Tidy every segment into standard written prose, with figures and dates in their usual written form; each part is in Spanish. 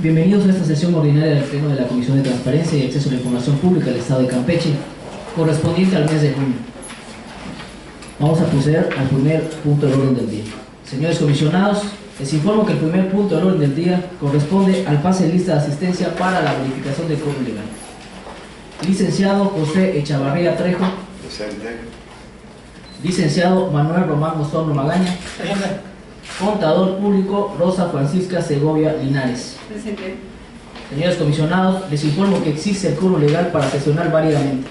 Bienvenidos a esta sesión ordinaria del Pleno de la Comisión de Transparencia y Acceso a la Información Pública del Estado de Campeche, correspondiente al mes de junio. Vamos a proceder al primer punto del orden del día. Señores comisionados, les informo que el primer punto del orden del día corresponde al pase de lista de asistencia para la verificación del quórum legal. Licenciado José Echavarría Trejo. Presente. Licenciado Manuel Román Mostorno Magaña. Presente. Contador Público Rosa Francisca Segovia Linares. Presente. Señores comisionados, les informo que existe el quórum legal para sesionar válidamente.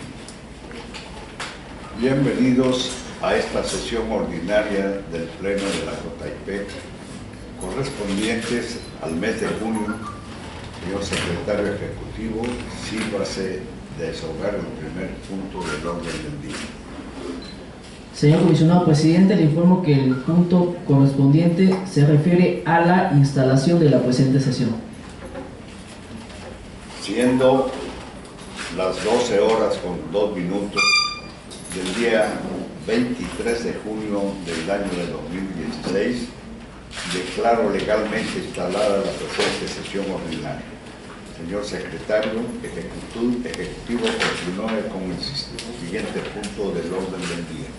Bienvenidos a esta sesión ordinaria del Pleno de la JIP, correspondientes al mes de junio. Señor Secretario Ejecutivo, sírvase de desahogar el primer punto del orden del día. Señor comisionado presidente, le informo que el punto correspondiente se refiere a la instalación de la presente sesión. Siendo las 12 horas con 2 minutos del día 23 de junio del año de 2016, declaro legalmente instalada la presente sesión ordinaria. Señor Secretario Ejecutivo, continúe con el siguiente punto del orden del día.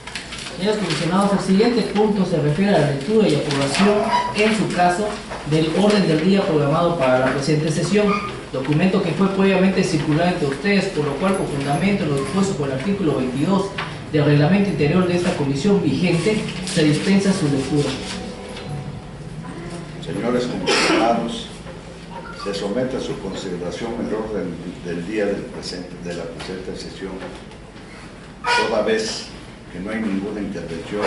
Señores comisionados, el siguiente punto se refiere a la lectura y aprobación, en su caso, del orden del día programado para la presente sesión, documento que fue previamente circulado entre ustedes, por lo cual, con fundamento en lo dispuesto por el artículo 22 del reglamento interior de esta comisión vigente, se dispensa su lectura. Señores comisionados, se somete a su consideración el orden del día de la presente sesión, toda vez que no hay ninguna intervención.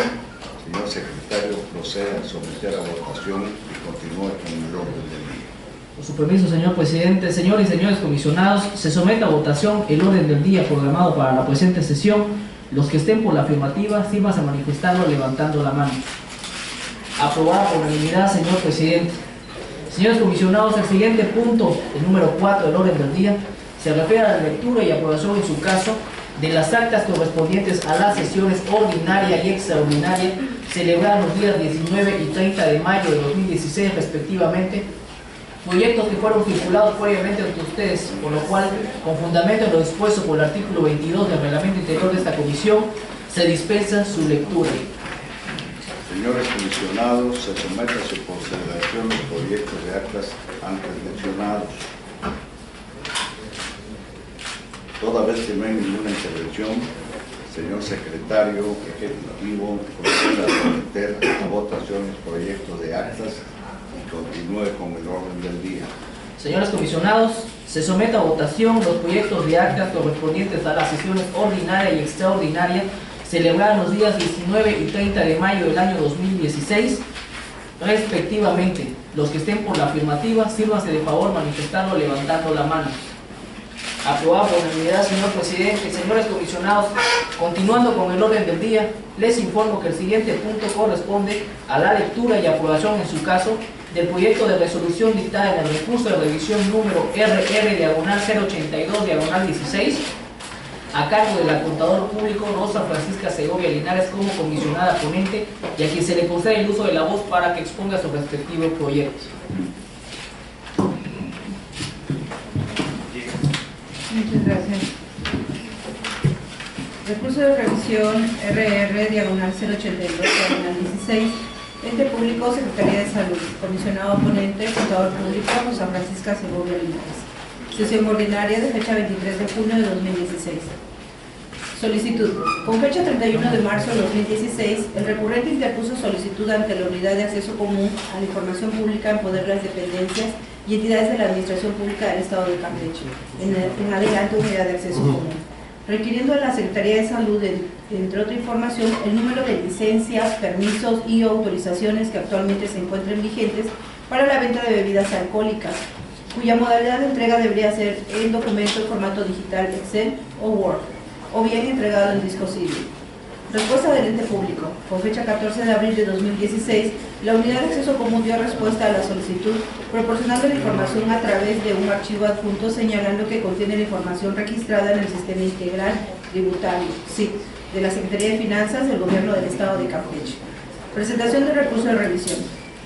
Señor Secretario, proceda a someter a votación y continúe con el orden del día. Con su permiso, señor presidente, señores y señores comisionados, se somete a votación el orden del día programado para la presente sesión. Los que estén por la afirmativa, sírvanse a manifestarlo levantando la mano. Aprobada por unanimidad, señor presidente. Señores comisionados, el siguiente punto, el número 4 del orden del día, se refiere a la lectura y aprobación, en su caso, de las actas correspondientes a las sesiones ordinaria y extraordinaria celebradas los días 19 y 30 de mayo de 2016 respectivamente, proyectos que fueron circulados previamente ante ustedes, por lo cual, con fundamento en lo dispuesto por el artículo 22 del reglamento interior de esta comisión, se dispensa su lectura. Señores comisionados, se somete a su consideración los proyectos de actas antes mencionados. Toda vez que no hay ninguna intervención, señor Secretario Ejecutivo, proceda a someter a votación los proyectos de actas y continúe con el orden del día. Señores comisionados, se somete a votación los proyectos de actas correspondientes a las sesiones ordinaria y extraordinaria celebradas los días 19 y 30 de mayo del año 2016, respectivamente. Los que estén por la afirmativa, sírvanse de favor manifestarlo levantando la mano. Aprobado por unanimidad, señor presidente. Señores comisionados, continuando con el orden del día, les informo que el siguiente punto corresponde a la lectura y aprobación, en su caso, del proyecto de resolución dictada en el recurso de revisión número RR/082/16, a cargo de la Contador Público Rosa Francisca Segovia Linares como comisionada ponente, y a quien se le concede el uso de la voz para que exponga sus respectivos proyectos. Muchas gracias. Recurso de revisión RR/082/16, Ente Público, Secretaría de Salud, comisionado ponente, Contador Público Rosa Francisca Segovia Linares. Sesión ordinaria de fecha 23 de junio de 2016. Solicitud. Con fecha 31 de marzo de 2016, el recurrente interpuso solicitud ante la Unidad de Acceso Común a la Información Pública en poder de las dependencias y entidades de la Administración Pública del Estado de Campeche, en adelante Unidad de Acceso Común, requiriendo a la Secretaría de Salud, entre otra información, el número de licencias, permisos y autorizaciones que actualmente se encuentren vigentes para la venta de bebidas alcohólicas, cuya modalidad de entrega debería ser en documento en formato digital Excel o Word, o bien entregado en disco CD. Respuesta del ente público. Con fecha 14 de abril de 2016, la Unidad de Acceso Común dio respuesta a la solicitud, proporcionando la información a través de un archivo adjunto señalando que contiene la información registrada en el Sistema Integral Tributario, SIT, de la Secretaría de Finanzas del Gobierno del Estado de Campeche. Presentación del recurso de revisión.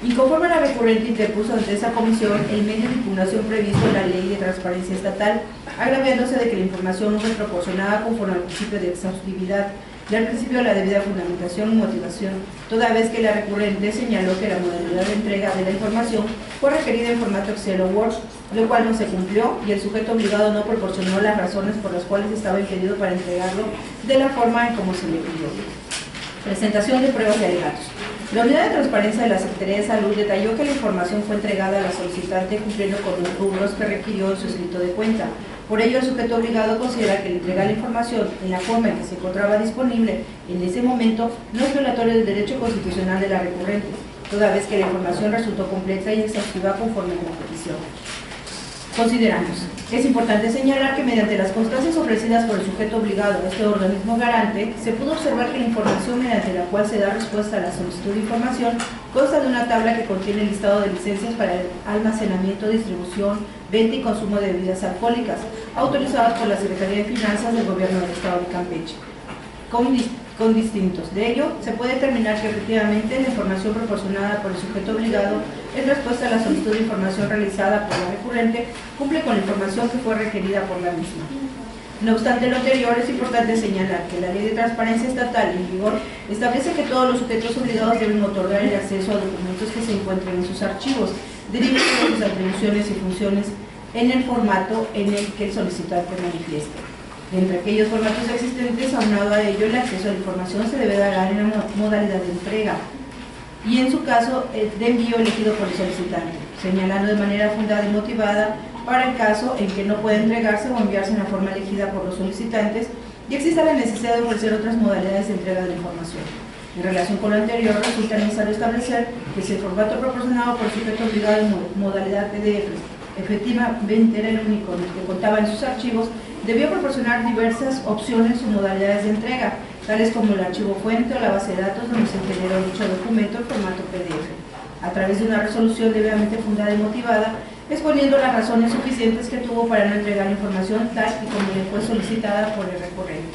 Inconforme a la recurrente interpuso ante esa comisión el medio de impugnación previsto en la Ley de Transparencia Estatal, agraviándose de que la información no fue proporcionada conforme al principio de exhaustividad y al principio de la debida fundamentación y motivación, toda vez que la recurrente señaló que la modalidad de entrega de la información fue requerida en formato Excel o Word, lo cual no se cumplió y el sujeto obligado no proporcionó las razones por las cuales estaba impedido para entregarlo de la forma en como se le pidió. Presentación de pruebas y alegatos. La Unidad de Transparencia de la Secretaría de Salud detalló que la información fue entregada a la solicitante cumpliendo con los rubros que requirió en su escrito de cuenta. Por ello, el sujeto obligado considera que el entregar la información en la forma en que se encontraba disponible en ese momento no es violatorio del derecho constitucional de la recurrente, toda vez que la información resultó completa y exhaustiva conforme a la petición. Consideramos. Es importante señalar que mediante las constancias ofrecidas por el sujeto obligado a este organismo garante, se pudo observar que la información mediante la cual se da respuesta a la solicitud de información consta de una tabla que contiene el listado de licencias para el almacenamiento, distribución, venta y consumo de bebidas alcohólicas, autorizadas por la Secretaría de Finanzas del Gobierno del Estado de Campeche, con distintos. De ello, se puede determinar que efectivamente la información proporcionada por el sujeto obligado en respuesta a la solicitud de información realizada por la recurrente cumple con la información que fue requerida por la misma. No obstante lo anterior, es importante señalar que la Ley de Transparencia Estatal en vigor establece que todos los sujetos obligados deben otorgar el acceso a documentos que se encuentren en sus archivos, derivados de sus atribuciones y funciones en el formato en el que el solicitante manifieste. Entre aquellos formatos existentes, aunado a ello, el acceso a la información se debe dar en la modalidad de entrega y en su caso de envío elegido por el solicitante, señalando de manera fundada y motivada para el caso en que no pueda entregarse o enviarse en la forma elegida por los solicitantes y exista la necesidad de ofrecer otras modalidades de entrega de la información. En relación con lo anterior, resulta necesario establecer que si el formato proporcionado por el sujeto obligado en modalidad PDF efectivamente era el único en el que contaba en sus archivos, debió proporcionar diversas opciones o modalidades de entrega, tales como el archivo fuente o la base de datos donde se generó dicho documento en formato PDF, a través de una resolución debidamente fundada y motivada, exponiendo las razones suficientes que tuvo para no entregar la información tal y como le fue solicitada por el recurrente.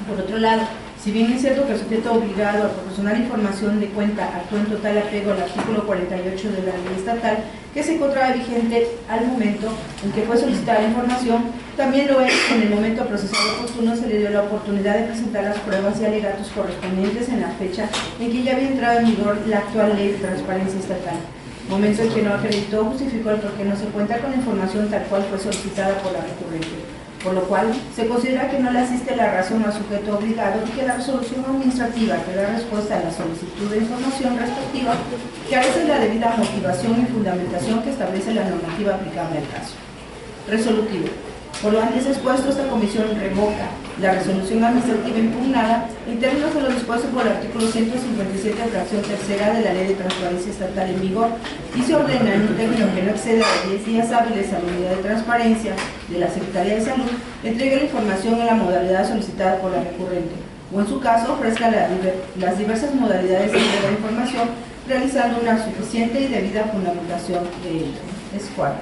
Por otro lado, si bien es cierto que el sujeto obligado a proporcionar información de cuenta actuó en total apego al artículo 48 de la ley estatal, que se encontraba vigente al momento en que fue solicitada la información, también lo es que en el momento procesal oportuno se le dio la oportunidad de presentar las pruebas y alegatos correspondientes en la fecha en que ya había entrado en vigor la actual Ley de Transparencia Estatal, momento en que no acreditó o justificó el por qué no se cuenta con la información tal cual fue solicitada por la recurrente, por lo cual se considera que no le asiste la razón al sujeto obligado y que la resolución administrativa que da respuesta a la solicitud de información respectiva carece de la debida motivación y fundamentación que establece la normativa aplicable al caso. Resolutivo. Por lo antes expuesto, esta comisión revoca la resolución administrativa impugnada en términos de lo dispuesto por el artículo 157, fracción tercera de la Ley de Transparencia Estatal en vigor y se ordena en un término que no exceda de 10 días hábiles a la Unidad de Transparencia de la Secretaría de Salud entregue la información en la modalidad solicitada por la recurrente o en su caso ofrezca las diversas modalidades de entrega de información realizando una suficiente y debida fundamentación de ello. Es 4.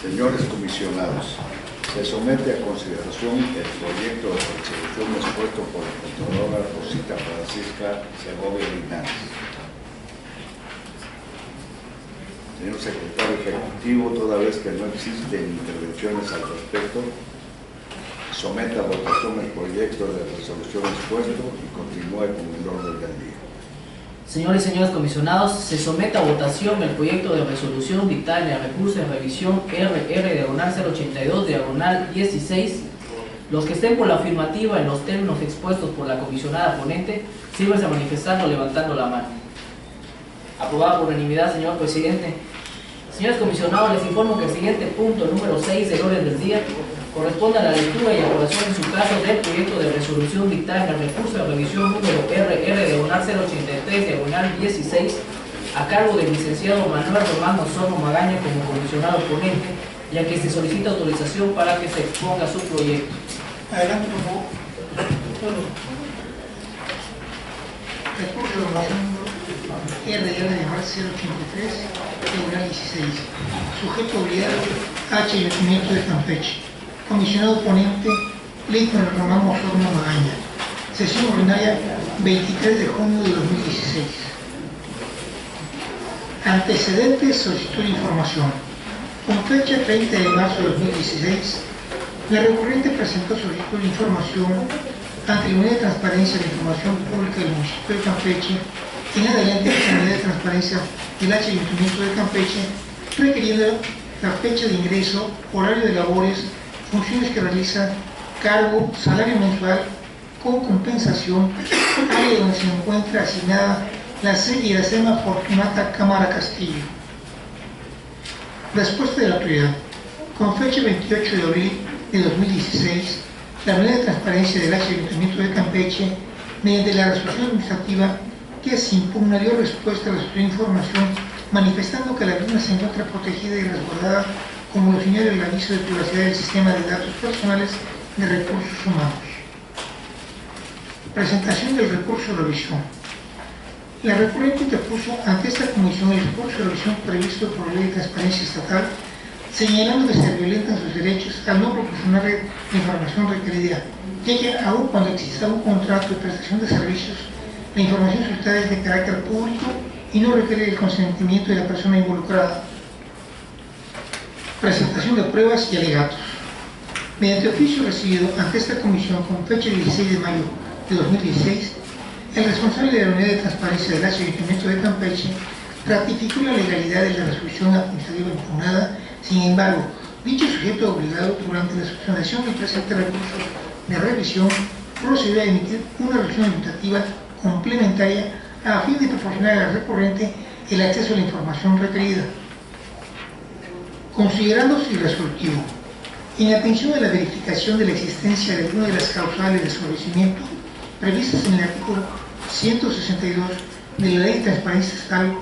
Señores comisionados, se somete a consideración el proyecto de resolución expuesto por la Contralora Rosita Francisca Segovia Linares. Señor Secretario Ejecutivo, toda vez que no existen intervenciones al respecto, someta a votación el proyecto de resolución expuesto y continúe con el orden del día. Señores y señores comisionados, se somete a votación el proyecto de resolución dictada en el recurso de revisión RR-082-16. Los que estén por la afirmativa en los términos expuestos por la comisionada ponente, sírvanse a manifestarlo levantando la mano. Aprobado por unanimidad, señor presidente. Señores comisionados, les informo que el siguiente punto, número 6 del orden del día, corresponde a la lectura y aprobación en su caso del proyecto de resolución dictada en el recurso de revisión número RR-083-16 a cargo del licenciado Manuel Román Osorno Magaña como comisionado ponente, ya que se solicita autorización para que se exponga su proyecto. Adelante, por favor. Recurso de relación RDR de marzo 083, diagonal 16. Sujeto obligado H. Ayuntamiento de Campeche. Comisionado ponente Leighton Román Osorno Magaña. Sesión ordinaria 23 de junio de 2016. Antecedentes, solicitud de información. Con fecha 30 de marzo de 2016, la recurrente presentó solicitud de información ante la Unidad de Transparencia de Información Pública del municipio de Campeche, en adelante la Unidad de Transparencia del H. Ayuntamiento de Campeche, requiriendo la fecha de ingreso, horario de labores, funciones que realiza, cargo, salario mensual, con compensación, área donde se encuentra asignada la sede y la SEMA Fortunata Cámara Castillo. Respuesta de la autoridad. Con fecha 28 de abril de 2016, la Unidad de Transparencia del H. Ayuntamiento de Campeche, mediante la resolución administrativa que se impugna, dio respuesta a la solicitud de información, manifestando que la misma se encuentra protegida y resguardada, como lo señala el aviso de privacidad del sistema de datos personales de recursos humanos. Presentación del recurso de revisión. La recurrente interpuso ante esta comisión el recurso de revisión previsto por la Ley de Transparencia Estatal, señalando que se violentan sus derechos al no proporcionarle la información requerida, ya que aun cuando exista un contrato de prestación de servicios, la información solicitada es de carácter público y no requiere el consentimiento de la persona involucrada. Presentación de pruebas y alegatos. Mediante oficio recibido ante esta comisión con fecha 16 de mayo de 2016, el responsable de la Unidad de Transparencia del H. Ayuntamiento de Campeche ratificó la legalidad de la resolución administrativa impugnada. Sin embargo, dicho sujeto obligado, durante la subsanación del presente recurso de revisión, procedió a emitir una resolución administrativa complementaria a fin de proporcionar al recurrente el acceso a la información requerida. Considerándose irresolutivo, en atención a la verificación de la existencia de alguna de las causales de sobrecimiento previstas en el artículo 162 de la Ley de Transparencia Estatal,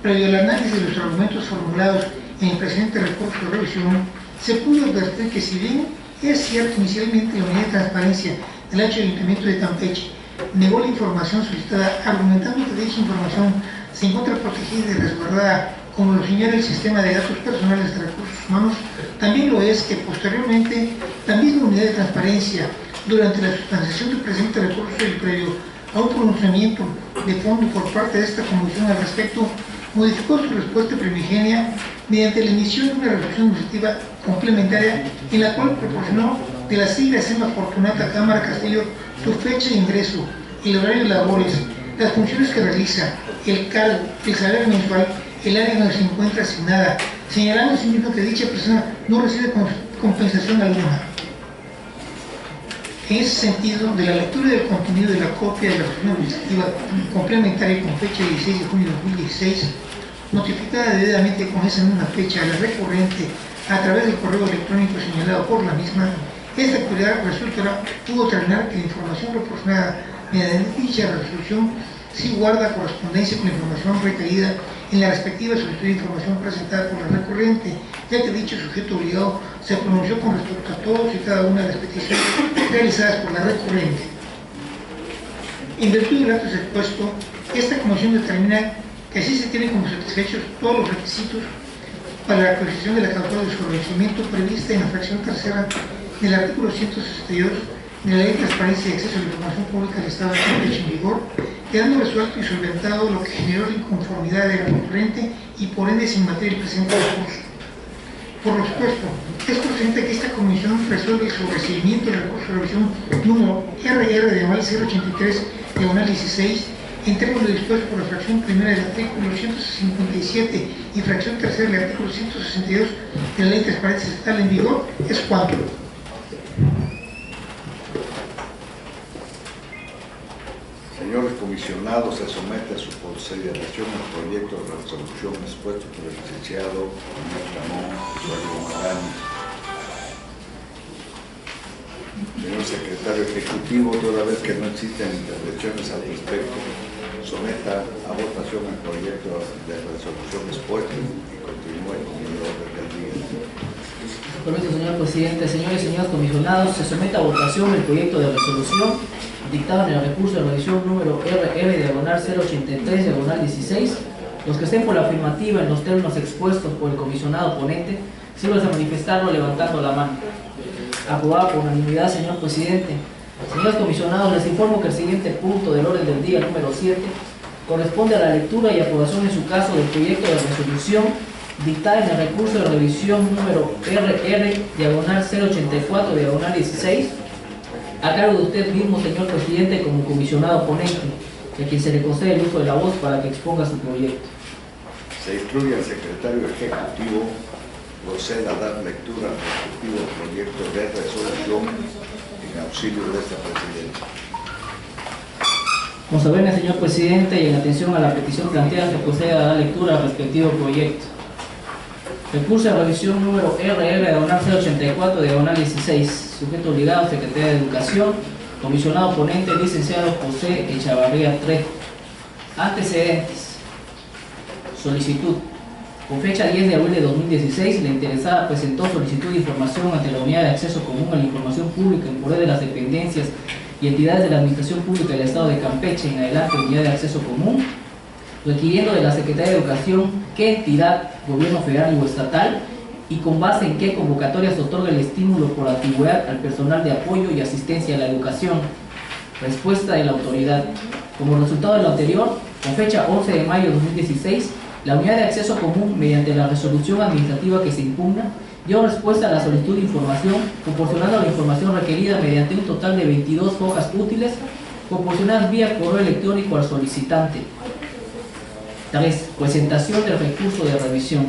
previo al análisis de los argumentos formulados en el presente recurso de revisión, se pudo advertir que, si bien es cierto inicialmente la Unidad de Transparencia del H. Ayuntamiento de Campeche negó la información solicitada, argumentando que dicha información se encuentra protegida y resguardada, como lo señala el Sistema de Datos Personales de Recursos Humanos, también lo es que posteriormente la misma Unidad de Transparencia, durante la sustanciación del presente recurso y previo a un pronunciamiento de fondo por parte de esta comisión al respecto, modificó su respuesta primigenia mediante la emisión de una resolución administrativa complementaria en la cual proporcionó de la sigla SEMA Fortunata Cámara Castillo su fecha de ingreso, el horario de labores, las funciones que realiza, el cargo, el salario mensual, el área donde se encuentra asignada, señalando asimismo que dicha persona no recibe compensación alguna. En ese sentido, de la lectura del contenido de la copia de la resolución administrativa complementaria con fecha 16 de junio de 2016, notificada debidamente con esa misma fecha a la recurrente a través del correo electrónico señalado por la misma, esta actividad pudo determinar que la información proporcionada mediante dicha resolución sí guarda correspondencia con la información requerida en la respectiva solicitud de información presentada por la recurrente, ya que dicho sujeto obligado se pronunció con respecto a todos y cada una de las peticiones realizadas por la recurrente. En virtud del acto expuesto, esta comisión determina que así se tienen como satisfechos todos los requisitos para la adquisición de la causa de sobrevencimiento prevista en la fracción tercera del artículo 162 de la Ley de Transparencia y Acceso a la Información Pública del Estado de Campeche en vigor, quedando resuelto y solventado lo que generó la inconformidad de la recurrente y por ende sin materia el presente recurso. Por lo expuesto, es procedente que esta comisión resuelva el sobreseimiento del recurso de revisión número RR/083/16 en términos dispuestos por la fracción primera del artículo 157 y fracción tercera del artículo 162 de la Ley de Transparencia Estatal en vigor, es cuanto. Señores comisionados, se somete a su consideración el proyecto de resolución expuesto por el licenciado Ramón Osorno Magaña. Señor secretario ejecutivo, toda vez que no existen intervenciones al respecto, someta a votación el proyecto de resolución expuesto y continúe con el orden del día. Permiso, señor presidente. Señores y señores comisionados, se somete a votación el proyecto de resolución dictado en el recurso de revisión número RR-083-16. Los que estén por la afirmativa en los términos expuestos por el comisionado ponente, sírvanse a manifestarlo levantando la mano. Aprobado por unanimidad, señor presidente. Señores comisionados, les informo que el siguiente punto del orden del día, número 7, corresponde a la lectura y aprobación en su caso del proyecto de resolución dictada en el recurso de revisión número RR-084-16, a cargo de usted mismo, señor presidente, como comisionado ponente, a quien se le concede el uso de la voz para que exponga su proyecto. Se instruye al secretario ejecutivo proceda a dar lectura al respectivo proyecto de resolución en auxilio de este presidente. Con saberme, señor presidente, y en atención a la petición planteada, se procede a dar lectura al respectivo proyecto. Recurso de revisión número RR-084-16, sujeto obligado, Secretaría de Educación, comisionado ponente, licenciado José Echavarría Trejo. Antecedentes. Solicitud. Con fecha 10 de abril de 2016, la interesada presentó solicitud de información ante la Unidad de Acceso Común a la Información Pública en poder de las dependencias y entidades de la Administración Pública del Estado de Campeche, en adelante Unidad de Acceso Común, requiriendo de la Secretaría de Educación qué entidad, gobierno federal o estatal, y con base en qué convocatoria se otorga el estímulo por antigüedad al personal de apoyo y asistencia a la educación. Respuesta de la autoridad. Como resultado de lo anterior, con fecha 11 de mayo de 2016, la Unidad de Acceso Común, mediante la resolución administrativa que se impugna, dio respuesta a la solicitud de información, proporcionando la información requerida mediante un total de 22 hojas útiles, proporcionadas vía correo electrónico al solicitante. 3. Presentación del recurso de revisión.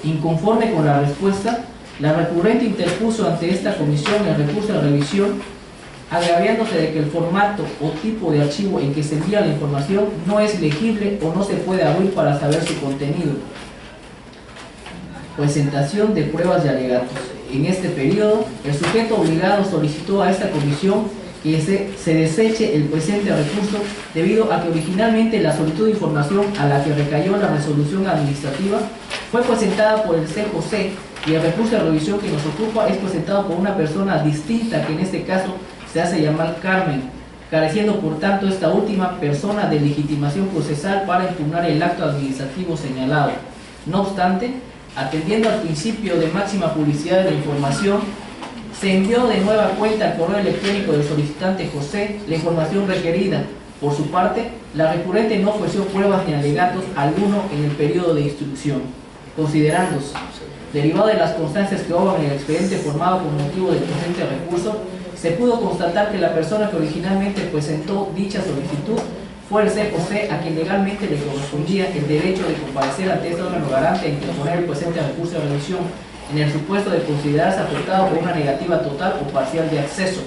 Inconforme con la respuesta, la recurrente interpuso ante esta comisión el recurso de revisión, agraviándose de que el formato o tipo de archivo en que se envía la información no es legible o no se puede abrir para saber su contenido. Presentación de pruebas y alegatos. En este periodo, el sujeto obligado solicitó a esta comisión que se deseche el presente recurso debido a que originalmente la solicitud de información a la que recayó la resolución administrativa fue presentada por el CJC y el recurso de revisión que nos ocupa es presentado por una persona distinta que en este caso se hace llamar Carmen, careciendo por tanto esta última persona de legitimación procesal para impugnar el acto administrativo señalado. No obstante, atendiendo al principio de máxima publicidad de la información, se envió de nueva cuenta al correo electrónico del solicitante José la información requerida. Por su parte, la recurrente no ofreció pruebas ni alegatos alguno en el periodo de instrucción. Considerándose, derivado de las constancias que obran en el expediente formado con motivo del presente recurso, se pudo constatar que la persona que originalmente presentó dicha solicitud fue el CJC, a quien legalmente le correspondía el derecho de comparecer ante este órgano garante e interponer el presente recurso de revisión en el supuesto de considerarse afectado por una negativa total o parcial de acceso.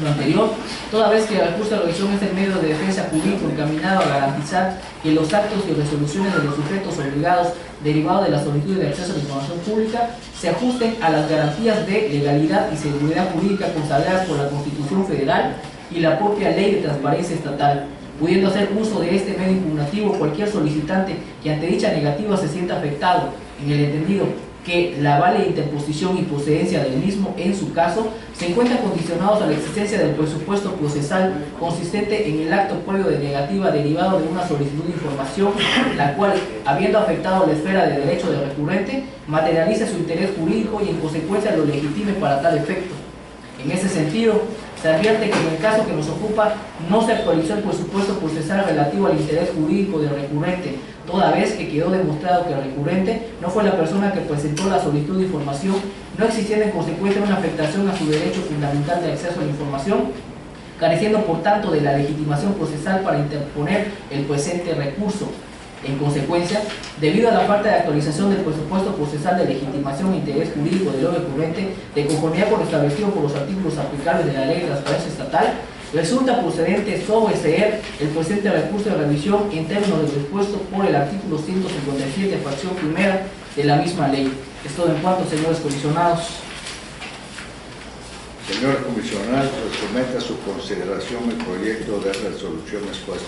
Lo anterior, toda vez que el recurso de revisión es el medio de defensa jurídico encaminado a garantizar que los actos y resoluciones de los sujetos obligados derivados de la solicitud de acceso a la información pública se ajusten a las garantías de legalidad y seguridad jurídica consagradas por la Constitución Federal y la propia Ley de Transparencia Estatal, pudiendo hacer uso de este medio impugnativo cualquier solicitante que ante dicha negativa se sienta afectado, en el entendido que la válida interposición y procedencia del mismo, en su caso, se encuentran condicionados a la existencia del presupuesto procesal consistente en el acto previo de negativa derivado de una solicitud de información, la cual, habiendo afectado la esfera de derecho del recurrente, materializa su interés jurídico y en consecuencia lo legitime para tal efecto. En ese sentido, se advierte que en el caso que nos ocupa no se actualizó el presupuesto procesal relativo al interés jurídico del recurrente, toda vez que quedó demostrado que el recurrente no fue la persona que presentó la solicitud de información, no existiendo en consecuencia una afectación a su derecho fundamental de acceso a la información, careciendo por tanto de la legitimación procesal para interponer el presente recurso. En consecuencia, debido a la falta de actualización del presupuesto procesal de legitimación e interés jurídico del recurrente, de conformidad con lo establecido por los artículos aplicables de la Ley de Transparencia Estatal, resulta procedente sobreseer el presente recurso de revisión en términos de lo dispuesto por el artículo 157, fracción primera de la misma ley. Es todo en cuanto, señores comisionados. Señores comisionados, se somete a su consideración el proyecto de resolución expuesto.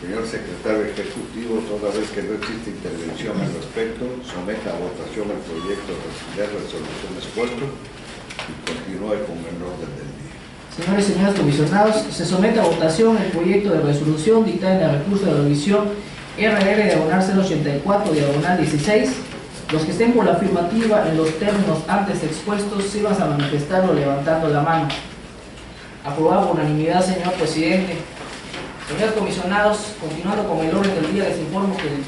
Señor Secretario Ejecutivo, toda vez que no existe intervención al respecto, someta a votación el proyecto de resolución expuesto y continúe con el orden del día. Señores y señores comisionados, se somete a votación el proyecto de resolución dictada en el recurso de revisión RR-084-16. Los que estén por la afirmativa en los términos antes expuestos, sirvan a manifestarlo levantando la mano. Aprobado por unanimidad, señor presidente. Señores comisionados, continuando con el orden del día, les informo que el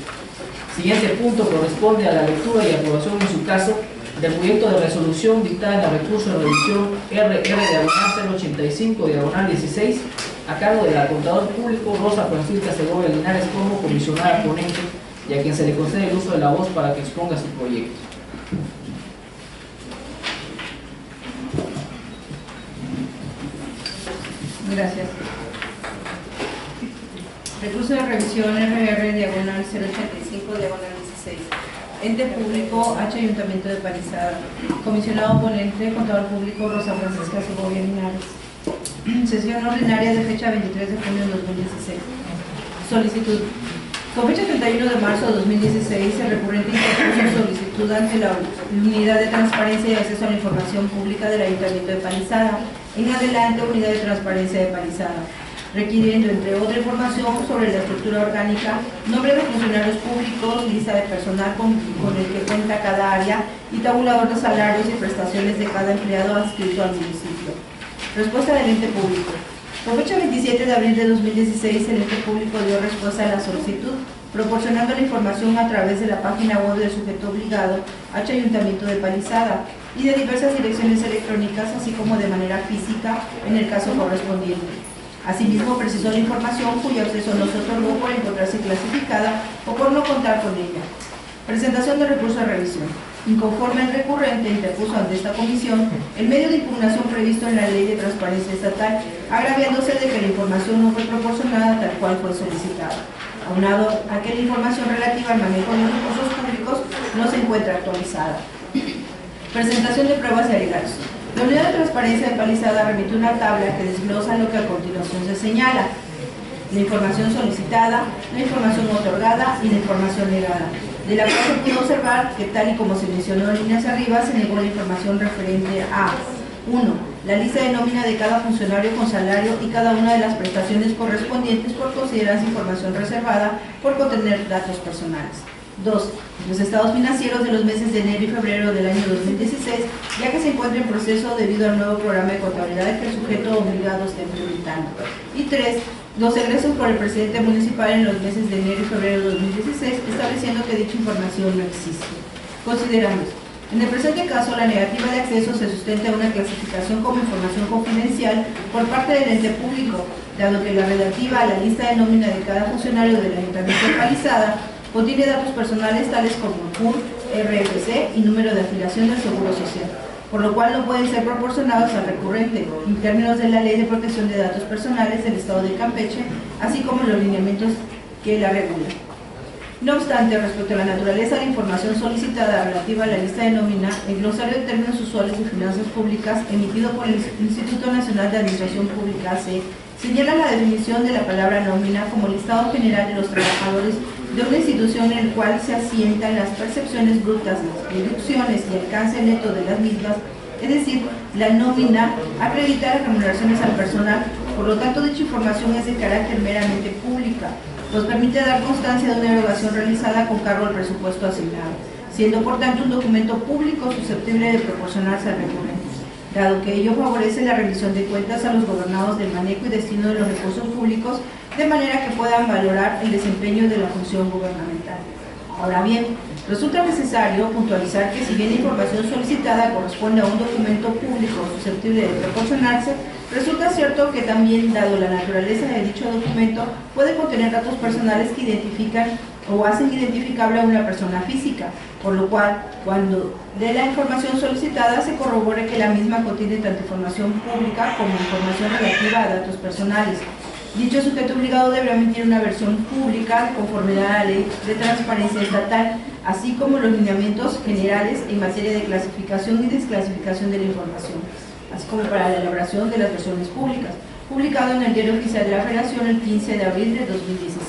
siguiente punto corresponde a la lectura y aprobación en su caso del proyecto de resolución dictada en el recurso de revisión RR-085-16 a cargo del contador público Rosa Francisca Segovia Linares como comisionada ponente, y a quien se le concede el uso de la voz para que exponga su proyecto. Gracias. Recurso de revisión RR-085-16. Ente público H Ayuntamiento de Palizada. Comisionado ponente, contador público Rosa Francisca Segovia Linares. Sesión ordinaria de fecha 23 de junio de 2016. Solicitud. Con fecha 31 de marzo de 2016, el recurrente interpuso solicitud ante la Unidad de Transparencia y Acceso a la Información Pública del Ayuntamiento de Palizada, en adelante Unidad de Transparencia de Palizada, requiriendo, entre otra información, sobre la estructura orgánica, nombre de funcionarios públicos, lista de personal con el que cuenta cada área y tabulador de salarios y prestaciones de cada empleado adscrito al municipio. Respuesta del ente público. Con fecha 27 de abril de 2016, el ente público dio respuesta a la solicitud, proporcionando la información a través de la página web del sujeto obligado, H Ayuntamiento de Palizada, y de diversas direcciones electrónicas, así como de manera física, en el caso correspondiente. Asimismo, precisó la información cuyo acceso no se otorgó por encontrarse clasificada o por no contar con ella. Presentación del recurso de revisión. Inconforme al recurrente interpuso ante esta comisión el medio de impugnación previsto en la Ley de Transparencia Estatal, agraviándose de que la información no fue proporcionada tal cual fue solicitada. Aunado a que la información relativa al manejo de los recursos públicos no se encuentra actualizada. Presentación de pruebas y alegatos. La Unidad de Transparencia de Palizada remite una tabla que desglosa lo que a continuación se señala: la información solicitada, la información otorgada y la información negada, de la cual se pudo observar que, tal y como se mencionó en líneas arriba, se negó la información referente a 1. La lista de nómina de cada funcionario con salario y cada una de las prestaciones correspondientes por considerarse información reservada por contener datos personales. 2. Los estados financieros de los meses de enero y febrero del año 2016, ya que se encuentra en proceso debido al nuevo programa de contabilidad que el sujeto obligado está implementando. Y 3. Los egresos por el presidente municipal en los meses de enero y febrero de 2016, estableciendo que dicha información no existe. Consideramos: en el presente caso, la negativa de acceso se sustenta en una clasificación como información confidencial por parte del ente público, dado que la relativa a la lista de nómina de cada funcionario del Ayuntamiento de Palizada contiene datos personales tales como CUR, RFC y número de afiliación del Seguro Social, por lo cual no pueden ser proporcionados al recurrente en términos de la Ley de Protección de Datos Personales del Estado de Campeche, así como los lineamientos que la regulan. No obstante, respecto a la naturaleza de la información solicitada relativa a la lista de nómina, el glosario de términos usuales de finanzas públicas emitido por el Instituto Nacional de Administración Pública AC señala la definición de la palabra nómina como listado general de los trabajadores de una institución en el cual se asientan las percepciones brutas, deducciones y alcance neto de las mismas, es decir, la nómina acredita las remuneraciones al personal. Por lo tanto, dicha información es de carácter meramente pública, pues permite dar constancia de una erogación realizada con cargo al presupuesto asignado, siendo por tanto un documento público susceptible de proporcionarse al recurrente, dado que ello favorece la rendición de cuentas a los gobernados del manejo y destino de los recursos públicos, de manera que puedan valorar el desempeño de la función gubernamental. Ahora bien, resulta necesario puntualizar que si bien la información solicitada corresponde a un documento público susceptible de proporcionarse, resulta cierto que también, dado la naturaleza de dicho documento, puede contener datos personales que identifican o hacen identificable a una persona física, por lo cual, cuando de la información solicitada se corrobore que la misma contiene tanto información pública como información relativa a datos personales. Dicho sujeto obligado deberá emitir una versión pública de conformidad a la Ley de Transparencia Estatal, así como los lineamientos generales en materia de clasificación y desclasificación de la información, así como para la elaboración de las versiones públicas, publicado en el Diario Oficial de la Federación el 15 de abril de 2016.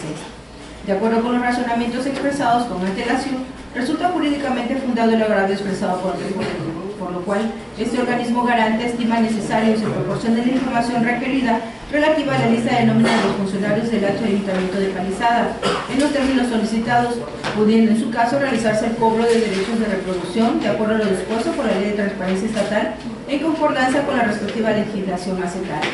De acuerdo con los razonamientos expresados con antelación, resulta jurídicamente fundado el agravio expresado por el requerente, por lo cual este organismo garante estima necesario y se proporcione la información requerida relativa a la lista de nómina de los funcionarios del Alto Ayuntamiento de Palizada, en los términos solicitados, pudiendo en su caso realizarse el cobro de derechos de reproducción de acuerdo a lo dispuesto por la Ley de Transparencia Estatal en concordancia con la respectiva legislación acetaria.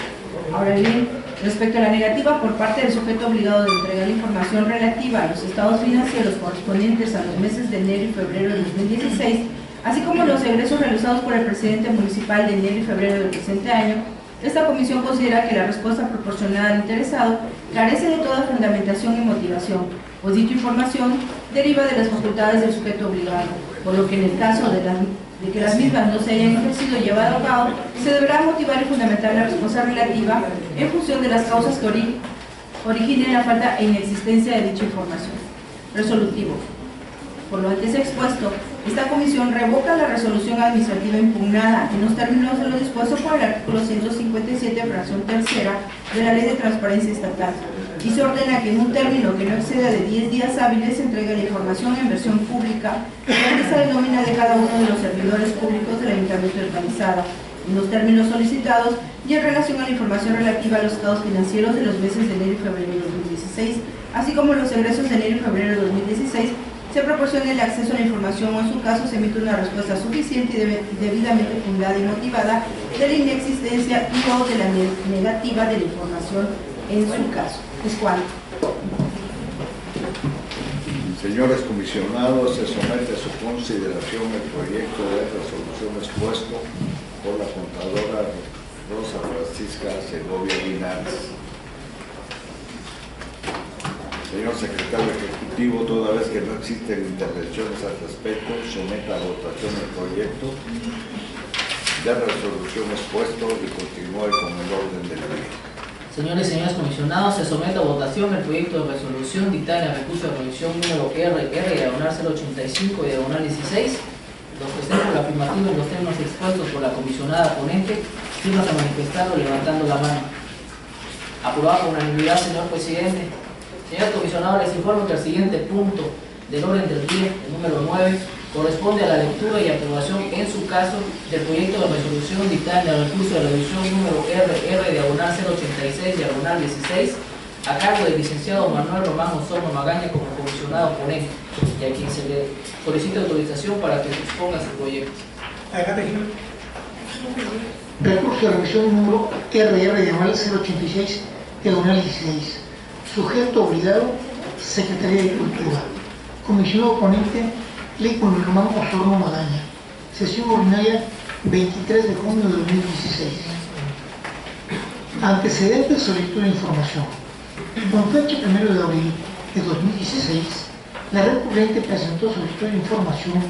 Ahora bien, respecto a la negativa por parte del sujeto obligado de entregar la información relativa a los estados financieros correspondientes a los meses de enero y febrero de 2016, así como los egresos realizados por el presidente municipal de enero y febrero del presente año, esta comisión considera que la respuesta proporcionada al interesado carece de toda fundamentación y motivación, pues dicha información deriva de las facultades del sujeto obligado, por lo que en el caso de que las mismas no se hayan ejercido o llevado a cabo, se deberá motivar y fundamentar la respuesta relativa en función de las causas que originen la falta e inexistencia de dicha información. Resolutivo. Por lo antes expuesto, esta comisión revoca la resolución administrativa impugnada en los términos de lo dispuesto por el artículo 157, fracción tercera de la Ley de Transparencia Estatal, y se ordena que en un término que no exceda de 10 días hábiles se entregue la información en versión pública de la lista de nómina de cada uno de los servidores públicos del Ayuntamiento de Palizada, en los términos solicitados y en relación a la información relativa a los estados financieros de los meses de enero y febrero de 2016, así como los egresos de enero y febrero de 2016, se proporcione el acceso a la información o en su caso se emite una respuesta suficiente y debidamente fundada y motivada de la inexistencia y o de la negativa de la información en su caso. Es cuanto. Señores comisionados, se somete a su consideración el proyecto de resolución expuesto por la contadora Rosa Francisca Segovia Linares. Señor secretario ejecutivo, toda vez que no existen intervenciones al respecto, someta a votación el proyecto de resolución expuesto y continúe con el orden del día. Señores y señores comisionados, se somete a votación el proyecto de resolución dictada en el recurso de revisión número RR-085-16. Los que estén por la afirmativa en los términos expuestos por la comisionada ponente, firmas a manifestarlo levantando la mano. Aprobado por unanimidad, señor presidente. Señor comisionado, les informo que el siguiente punto del orden del día, el número 9, corresponde a la lectura y aprobación en su caso del proyecto de resolución dictada en el recurso de revisión número RR-086-16 a cargo del licenciado Manuel Román Osorno Magaña como comisionado ponente y a quien se le solicita autorización para que exponga su proyecto. Recurso de revisión número RR-086-16. Sujeto obligado, Secretaría de Cultura. Comisionado ponente, Ley con Román Osorno Magaña. Sesión ordinaria 23 de junio de 2016. Antecedentes de solicitud de información. Con fecha 1 de abril de 2016, la recurrente presentó solicitud de información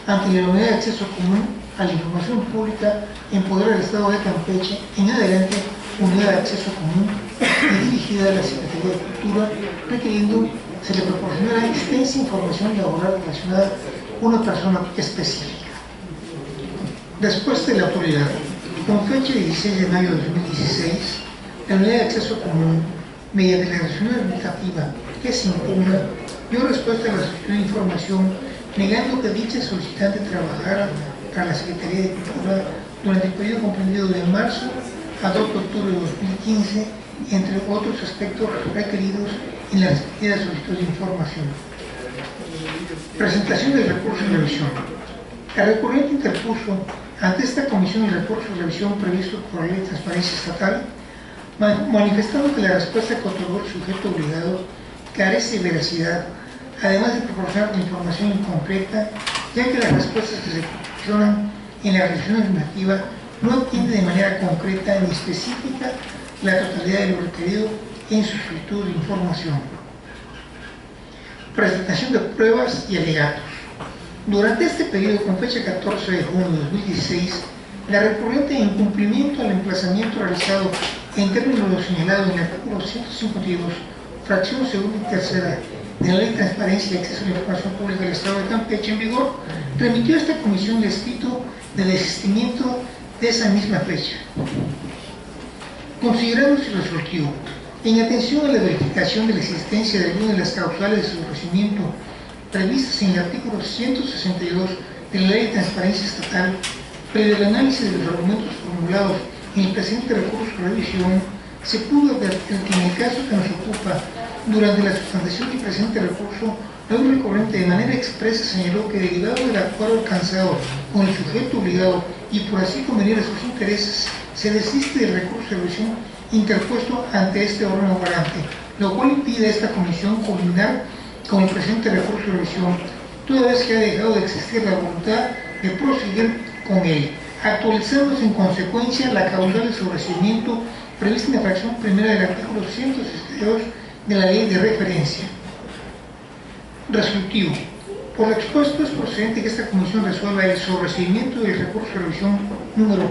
ante la Unidad de Acceso Común a la Información Pública en poder del Estado de Campeche, en adelante Unidad de Acceso Común, y dirigida a la Secretaría de Cultura, requiriendo se le proporcionara extensa información laboral relacionada con una persona específica. Respuesta de la autoridad. Con fecha 16 de mayo de 2016, la Unidad de Acceso Común, mediante la resolución administrativa que se impugna, dio respuesta a la solicitud de información negando que dicha solicitante trabajara para la Secretaría de Cultura durante el periodo comprendido de marzo a 2 de octubre de 2015, entre otros aspectos requeridos en la respectiva solicitud de información. Presentación del recurso de revisión. El recurrente interpuso ante esta comisión el recurso de revisión previsto por la Ley de Transparencia Estatal, manifestando que la respuesta que otorgó el sujeto obligado carece de veracidad, además de proporcionar información incompleta, ya que las respuestas que se proporcionan en la revisión afirmativa no atienden de manera concreta ni específica la totalidad de lo requerido en su solicitud de información. Presentación de pruebas y alegatos. Durante este periodo, con fecha 14 de junio de 2016, la recurrente, en cumplimiento al emplazamiento realizado en términos de lo señalado en el artículo 152, fracción segunda y tercera de la Ley de Transparencia y Acceso a la Información Pública del Estado de Campeche en vigor, remitió a esta comisión el escrito de desistimiento de esa misma fecha. Considerándose resolutivo, en atención a la verificación de la existencia de alguna de las causales de sobreseimiento previstas en el artículo 162 de la Ley de Transparencia Estatal, previo al análisis de los argumentos formulados en el presente recurso de revisión, se pudo advertir que en el caso que nos ocupa, durante la sustentación del presente recurso, el recurrente de manera expresa señaló que, derivado del acuerdo alcanzado con el sujeto obligado y por así convenir a sus intereses, se desiste del recurso de revisión interpuesto ante este órgano garante, lo cual impide a esta comisión culminar con el presente recurso de revisión, toda vez que ha dejado de existir la voluntad de proseguir con él, actualizándose en consecuencia la causal de sobreseimiento prevista en la fracción primera del artículo 162 de la ley de referencia. Resolutivo. Por lo expuesto, es procedente que esta comisión resuelva el sobreseimiento del recurso de revisión número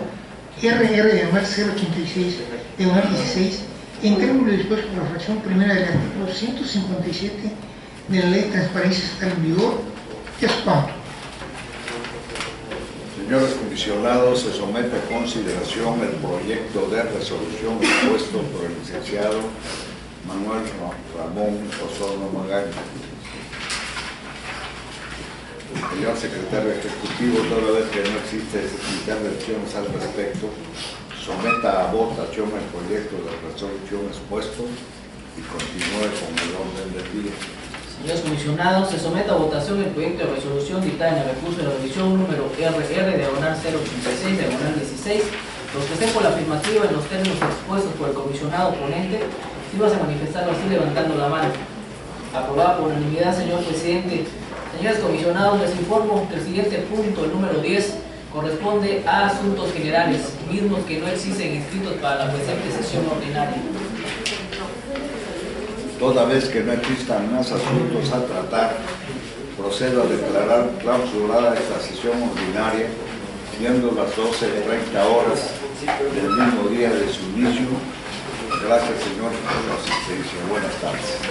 RR-086 de 16 en términos dispuestos por la fracción primera del artículo 157 de la Ley de Transparencia Estatal en vigor. Es cuanto. Señores comisionados, se somete a consideración el proyecto de resolución expuesto por el licenciado Manuel Ramón Osorno Magaña. Señor secretario ejecutivo, toda vez que no existe intervenciones al respecto, someta a votación el proyecto de resolución expuesto y continúe con el orden del día. Señores comisionados, se somete a votación el proyecto de resolución dictada en el recurso de revisión número RR-086-16. Los que estén por la afirmativa en los términos expuestos por el comisionado ponente, sírvase a manifestarlo así levantando la mano. Aprobada por unanimidad, señor presidente. Señores comisionados, les informo que el siguiente punto, el número 10, corresponde a asuntos generales, mismos que no existen inscritos para la presente sesión ordinaria. Toda vez que no existan más asuntos a tratar, procedo a declarar clausurada esta sesión ordinaria, siendo las 12:30 horas del mismo día de su inicio. Gracias, señor, por la asistencia. Buenas tardes.